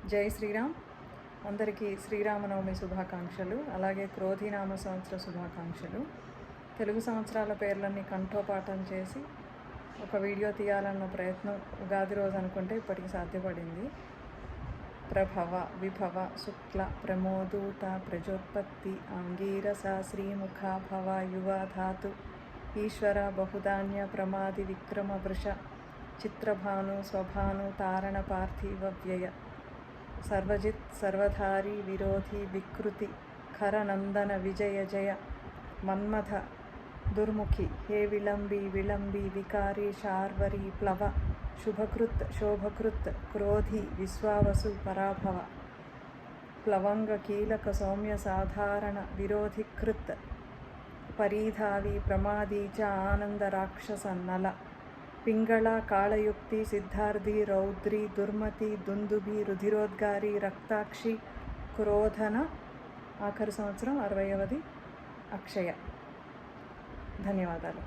జై శ్రీరామ్. అందరికీ శ్రీరామనవమి శుభాకాంక్షలు, అలాగే క్రోధినామ సంవత్సర శుభాకాంక్షలు. తెలుగు సంవత్సరాల పేర్లన్నీ కంఠోపాఠం చేసి ఒక వీడియో తీయాలన్న ప్రయత్నం ఉగాది రోజు అనుకుంటే ఇప్పటికి సాధ్యపడింది. ప్రభవ, విభవ, శుక్ల, ప్రమోదూత, ప్రజోత్పత్తి, అంగీరస, శ్రీముఖ, భవ, యువ, ధాతు, ఈశ్వర, బహుధాన్య, ప్రమాది, విక్రమ, వృష, చిత్రభాను, స్వభాను, తారణ, పార్థివ, వ్యయ, సర్వజిత్, సర్వధారి, విరోధి, వికృతి, ఖరనందన, విజయ, జయ, మన్మథ, దుర్ముఖి, హే విళంబి, విళంబి, వికారి, శార్వరి, ప్లవ, శుభకృత్, శోభకృత్, క్రోధి, విశ్వావసు, పరాభవ, ప్లవంగ, కీలక, సౌమ్య, సాధారణ, విరోధికృత్, పరీధావి, ప్రమాదీ చ, ఆనంద, రాక్షస, నల, పింగళ, కాళయుక్తి, సిద్ధార్థి, రౌద్రి, దుర్మతి, దుందుభి, రుధిరోద్గారి, రక్తాక్షి, క్రోధన. ఆఖరి సంవత్సరం 60వది అక్షయ. ధన్యవాదాలు.